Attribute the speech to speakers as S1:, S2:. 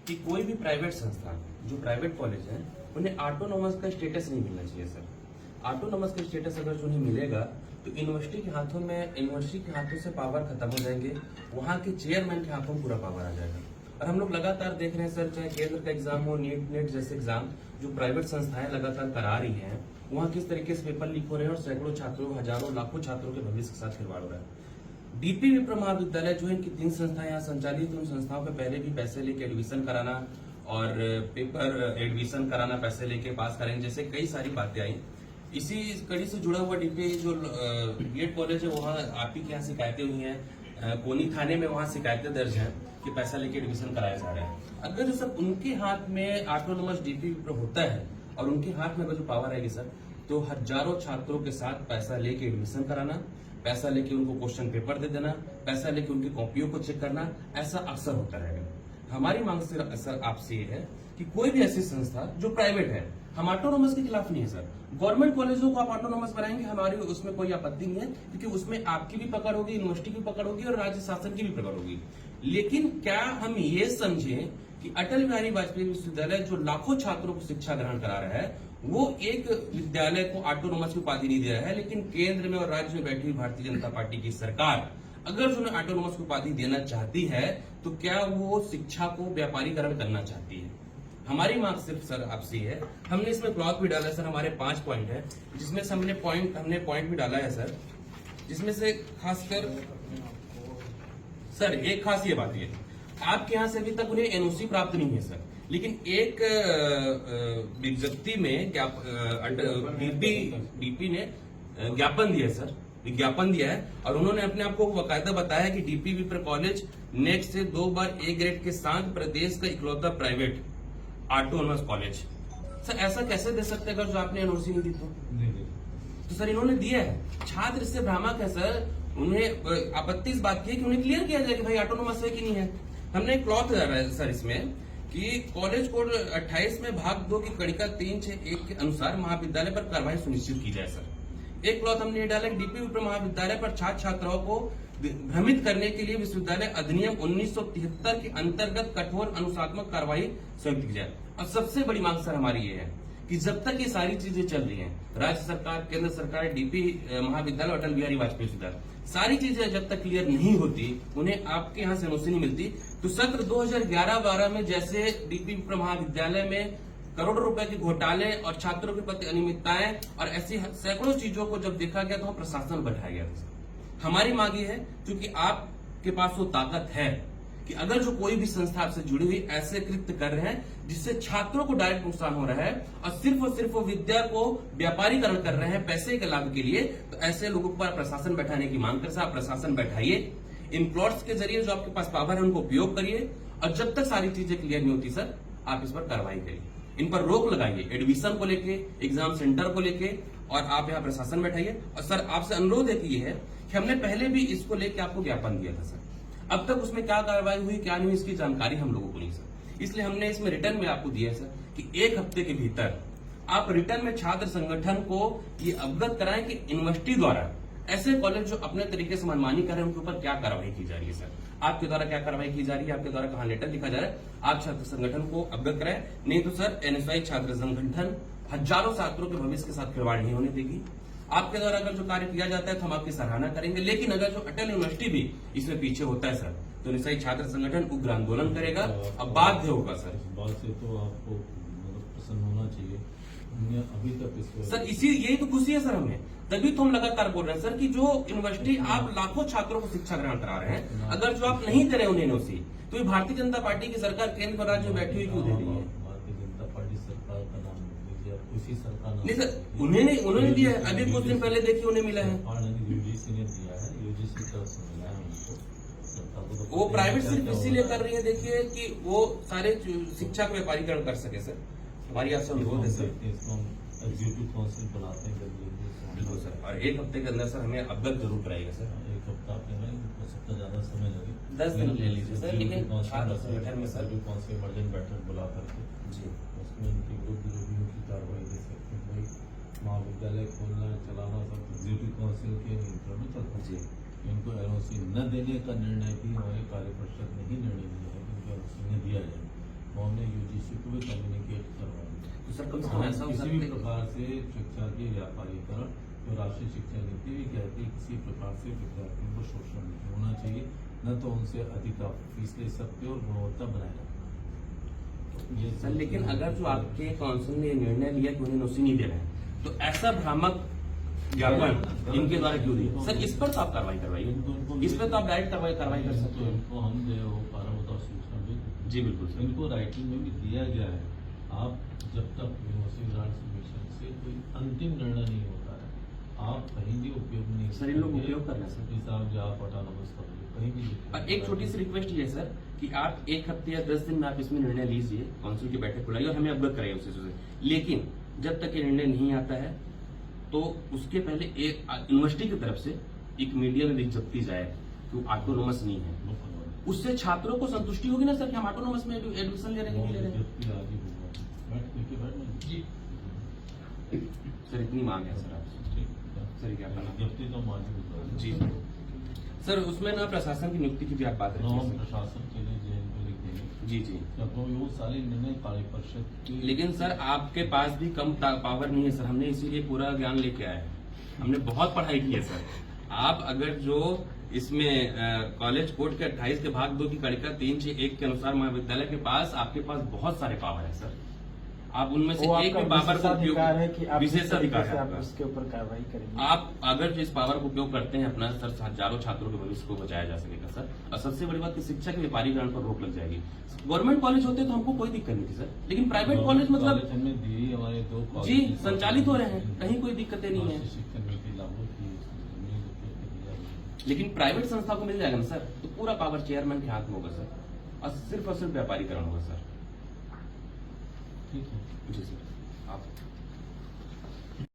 S1: कि कोई भी प्राइवेट संस्था, जो प्राइवेट कॉलेज है, उन्हें ऑटोनोमस का स्टेटस नहीं मिलना चाहिए सर। ऑटोनोमस का स्टेटस अगर जो उन्हें मिलेगा तो यूनिवर्सिटी के हाथों से पावर खत्म हो जाएंगे, वहां के चेयरमैन के हाथों पूरा पावर आ जाएगा। और हम लोग लगातार देख रहे हैं सर, चाहे केंद्र का एग्जाम हो, नेट जैसे एग्जाम जो प्राइवेट संस्थाएं लगातार करा रही हैं, वहां किस तरीके से पेपर लीक हो रहे हैं और सैकड़ों छात्रों, हजारों, लाखों छात्रों के भविष्य के साथ खिलवाड़ हो रहा है। डीपी विप्र महाविद्यालय जो है, इनकी 3 संस्थाएं यहाँ संचालित, उन संस्थाओं पे पहले भी पैसे लेके एडमिशन कराना और पेपर एडमिशन कराना पैसे लेके पास करेंगे, जैसे कई सारी बातें आई। इसी कड़ी से जुड़ा हुआ डीपी जो बीएड कॉलेज है, वहाँ आप ही के यहाँ शिकायतें हुई हैं, कोनी थाने में वहाँ शिकायतें दर्ज हैं कि पैसा लेके एडमिशन कराया जा रहा है। अगर जो सर उनके हाथ में ऑटोनोमस डीपी विप्र होता है और उनके हाथ में अगर जो पावर आएगी सर, तो हजारों छात्रों के साथ पैसा लेके एडमिशन कराना, पैसा लेके उनको क्वेश्चन पेपर दे देना, पैसा लेके उनकी कॉपियों को चेक करना, ऐसा अक्सर होता रहेगा। हमारी मांग सर आपसे ये है कि कोई भी ऐसी संस्था जो प्राइवेट है, हम ऑटोनोमस के खिलाफ नहीं है सर। गवर्नमेंट कॉलेजों को आप ऑटोनोमस बनाएंगे, हमारी उसमें कोई आपत्ति नहीं है, क्योंकि उसमें आपकी भी पकड़ होगी, यूनिवर्सिटी की पकड़ होगी और राज्य शासन की भी पकड़ होगी। लेकिन क्या हम ये समझें कि अटल बिहारी वाजपेयी विश्वविद्यालय जो लाखों छात्रों को शिक्षा ग्रहण करा रहा है, वो एक विद्यालय को ऑटोनोमस की उपाधि नहीं दे रहा है, लेकिन केंद्र में और राज्य में बैठी हुई भारतीय जनता पार्टी की सरकार अगर जो ऑटोनोमस की उपाधि देना चाहती है, तो क्या वो शिक्षा को व्यापारीकरण करना चाहती है? हमारी मांग सिर्फ सर आपसे है, हमने इसमें क्लॉज भी डाला है सर, हमारे 5 पॉइंट है, जिसमें से हमने पॉइंट भी डाला है सर, जिसमें से खासकर सर एक खास ये बात है, आपके यहां से अभी तक उन्हें एनओसी प्राप्त नहीं है सर, लेकिन एक विज्ञप्ति में डीपी ने ज्ञापन दिया है सर, विज्ञापन दिया है, और उन्होंने अपने आप को बाकायदा बताया कि डीपी विप्र कॉलेज नेक्स्ट से 2 बार ए ग्रेड के साथ प्रदेश का इकलौता प्राइवेट ऑटोनोमस कॉलेज। सर ऐसा कैसे दे सकते अगर जो आपने एनओसी नहीं दी तो सर इन्होंने दिया है। छात्र इससे भ्रामक है सर, उन्हें आपत्ति इस बात की है कि उन्हें क्लियर किया जाए कि भाई ऑटोनोमस है कि नहीं है। हमने एक क्लॉथ सर इसमें कि कॉलेज कोड 28 में भाग 2 की कड़िका 361 के अनुसार महाविद्यालय पर कार्रवाई सुनिश्चित की जाए सर। एक क्लॉथ हमने डाला डीपी विप्र महाविद्यालय पर छात्र छात्राओं को भ्रमित करने के लिए विश्वविद्यालय अधिनियम 1973 के अंतर्गत कठोर अनुशासनात्मक कार्रवाई संयुक्त की जाए। और सबसे बड़ी मांग सर हमारी ये है कि जब तक ये सारी चीजें चल रही हैं, राज्य सरकार, केंद्र सरकार, डीपी महाविद्यालय, अटल बिहारी वाजपेयी विश्वविद्यालय, सारी चीजें जब तक क्लियर नहीं होती, उन्हें आपके यहाँ से एनओसी नहीं मिलती, तो सत्र 2011-12 में जैसे डीपी महाविद्यालय में करोड़ों रुपए के घोटाले और छात्रों के प्रति अनियमितताएं और ऐसी सैकड़ों चीजों को जब देखा गया तो प्रशासन बैठाया गया था। हमारी मांग ये है, क्योंकि आपके पास वो ताकत है कि अगर जो कोई भी संस्था आपसे जुड़ी हुई ऐसे कृत्य कर रहे हैं जिससे छात्रों को डायरेक्ट नुकसान हो रहा है और सिर्फ वो विद्या को व्यापारीकरण कर रहे हैं पैसे के लाभ के लिए, तो ऐसे लोगों पर प्रशासन बैठाने की मांग कर, आप प्रशासन बैठाइए, इन प्लॉट्स के जरिए जो आपके पास पावर है उनको उपयोग करिए, और जब तक सारी चीजें क्लियर नहीं होती सर, आप इस पर कार्रवाई करिए, इन पर रोक लगाइए, एडमिशन को लेके, एग्जाम सेंटर को लेके, और आप यहाँ प्रशासन बैठाइए। और सर आपसे अनुरोध है कि ये है कि हमने पहले भी इसको लेके आपको ज्ञापन दिया था सर, अब तक उसमें क्या कार्रवाई हुई क्या नहीं हुई इसकी जानकारी हम लोगों को नहीं सर, इसलिए हमने इसमें रिटर्न में आपको दिया है सर कि 1 हफ्ते के भीतर आप रिटर्न में छात्र संगठन को ये अवगत कराएं कि यूनिवर्सिटी द्वारा ऐसे कॉलेज जो अपने तरीके से मनमानी कर रहे हैं उनके ऊपर क्या कार्रवाई की जा रही है सर, आपके द्वारा क्या कार्रवाई की जा रही है, आपके द्वारा कहां लेटर लिखा जा रहा है, आप छात्र संगठन को अवगत कराएं। नहीं तो सर एनएसवाई छात्र संगठन हजारों छात्रों के भविष्य के साथ खिलवाड़ नहीं होने देगी। आपके द्वारा अगर जो कार्य किया जाता है तो हम आपकी सराहना करेंगे, लेकिन अगर जो अटल यूनिवर्सिटी भी इसमें पीछे होता है सर, तो निशाई छात्र संगठन उग्र आंदोलन करेगा, अब बाध्य होगा सर।
S2: इस बात से तो आपको प्रसन्न होना चाहिए, अभी तक
S1: सर इसी यही तो खुशी है सर हमें, तभी तो हम लगातार बोल रहे हैं सर कि जो यूनिवर्सिटी आप लाखों छात्रों को शिक्षा ग्रहण करा रहे हैं, अगर जो आप नहीं दे रहे उन्हें एनओसी, तो ये भारतीय जनता पार्टी की सरकार केंद्र और राज्य में बैठी हुई क्यों दे रही है?
S2: भारतीय जनता पार्टी सरकार का नाम लीजिए, उसी सरकार
S1: नहीं सर, उन्होंने दिया है, अभी कुछ दिन पहले देखिए उन्हें मिला है,
S2: यूजीसी ने दिया है, यूजीसी की तरफ से मिला है उनको।
S1: वो प्राइवेट सिर्फ इसीलिए कर रही है देखिए कि वो सारे शिक्षा का व्यापारीकरण कर सके सर, हमारी आपसे अनुरोध है सर।
S2: एग्जीक्यूटिव काउंसिल बुलाते हैं
S1: बिल्कुल सर, और 1 हफ्ते के अंदर सर हमें अवगत जरूर कराएगा सर।
S2: 1 हफ्ता आपने नहीं, हो सकता ज्यादा समय लगे,
S1: 10 दिन ले लीजिए सर, लेकिन छात्र संगठन में सर
S2: काउंसिल इमरजेंट बैठक बुला करके
S1: जी
S2: उसमें उनके विरुद्ध जो भी उनकी कार्रवाई दे सकते हैं। भाई महाविद्यालय खोलना चलाना सब एग्जीक्यूटिव काउंसिल के नियंत्रण में चलता है।
S1: जी
S2: इनको एनओसी न देने का निर्णय भी हमारे कार्य परिषद ने ही निर्णय लिया है कि एनओसी न दिया जाए। हमने यूजीसी को भी कम्युनिकेट करवा दिया।
S1: तो सर कम से कम ऐसा हो
S2: किसी
S1: सकता
S2: भी
S1: है
S2: प्रकार से शिक्षा के व्यापारीकरण, जो राष्ट्रीय शिक्षा नीति भी कहती है, किसी प्रकार से विद्यार्थियों को शोषण नहीं होना चाहिए, न तो उनसे अधिक आप फीस ले सकते हो और गुणवत्ता बनाए रखना। तो ये
S1: सर, लेकिन अगर जो आपके काउंसिल ने निर्णय लिया कि उन्हें नोटिस नहीं दे रहे हैं, तो ऐसा भ्रामक ज्ञापन इनके द्वारा क्यों दिया? सर इस पर तो आप कार्रवाई करवाइए, इस पर तो आप डायरेक्ट कार्रवाई कर सकते
S2: तो
S1: हो।
S2: इनको हम जो है वो पारंपरिक सूचना भी
S1: जी बिल्कुल सर।
S2: इनको राइटिंग में भी दिया गया है। आप जब तक यूनिवर्सिटी ग्रांट्स मिशन से कोई अंतिम निर्णय नहीं होता है, आप कहीं भी उपयोग नहीं
S1: सर, इन लोग उपयोग कर रहे हैं सर।
S2: साहब या आप ऑटोनॉमस कर लो, कहीं भी
S1: और एक छोटी सी रिक्वेस्ट ये है सर कि आप 1 हफ्ते या 10 दिन में आप इसमें निर्णय लीजिए, काउंसिल की बैठक बुलाइए और हमें अवगत कराइए उस चीजों से। लेकिन जब तक ये निर्णय नहीं आता है तो उसके पहले एक यूनिवर्सिटी की तरफ से एक मीडिया में विज्ञप्ति जाए कि वो ऑटोनोमस नहीं है। उससे छात्रों को संतुष्टि होगी ना सर कि हम ऑटोनोमस में एडमिशन ले रहे हैं कि नहीं ले रहे हैं।
S2: जी
S1: सर इतनी मांग है सर आपसे। सर क्या करना?
S2: विज्ञप्ति तो मांगी
S1: जी सर, उसमें ना प्रशासन की नियुक्ति की भी आप बात रखिए सर।
S2: प्रशासन के लिए जेल को लिख देंगे।
S1: जी जी,
S2: वो सारे निर्णय कार्य परिषद की।
S1: लेकिन सर आपके पास भी कम पावर नहीं है सर, हमने इसीलिए पूरा ज्ञान लेके आए हैं, हमने बहुत पढ़ाई की है सर। आप अगर जो इसमें कॉलेज कोड के 28 के भाग 2 की कड़िका 361 के अनुसार महाविद्यालय के पास आपके पास बहुत सारे पावर है सर, आप उनमें से एक भी पावर को उपयोग, विशेषाधिकार है आपका,
S3: उसके ऊपर कार्रवाई करेंगे।
S1: आप अगर जो इस पावर को उपयोग करते हैं अपना सर, हजारों छात्रों के भविष्य को बचाया जा सकेगा सर। और सबसे बड़ी बात कि शिक्षा के व्यापारीकरण पर रोक लग जाएगी। गवर्नमेंट कॉलेज होते तो हमको कोई दिक्कत नहीं थी सर, लेकिन प्राइवेट कॉलेज मतलब
S2: हमने दी, हमारे 2 कॉलेज
S1: जी संचालित हो रहे हैं, कहीं कोई दिक्कतें नहीं है।
S2: शिक्षा नीति लागू की,
S1: लेकिन प्राइवेट संस्था को मिल जाएगा ना सर, तो पूरा पावर चेयरमैन के हाथ में होगा सर, और सिर्फ व्यापारीकरण होगा सर।
S2: ठीक है।
S1: जी सर, आप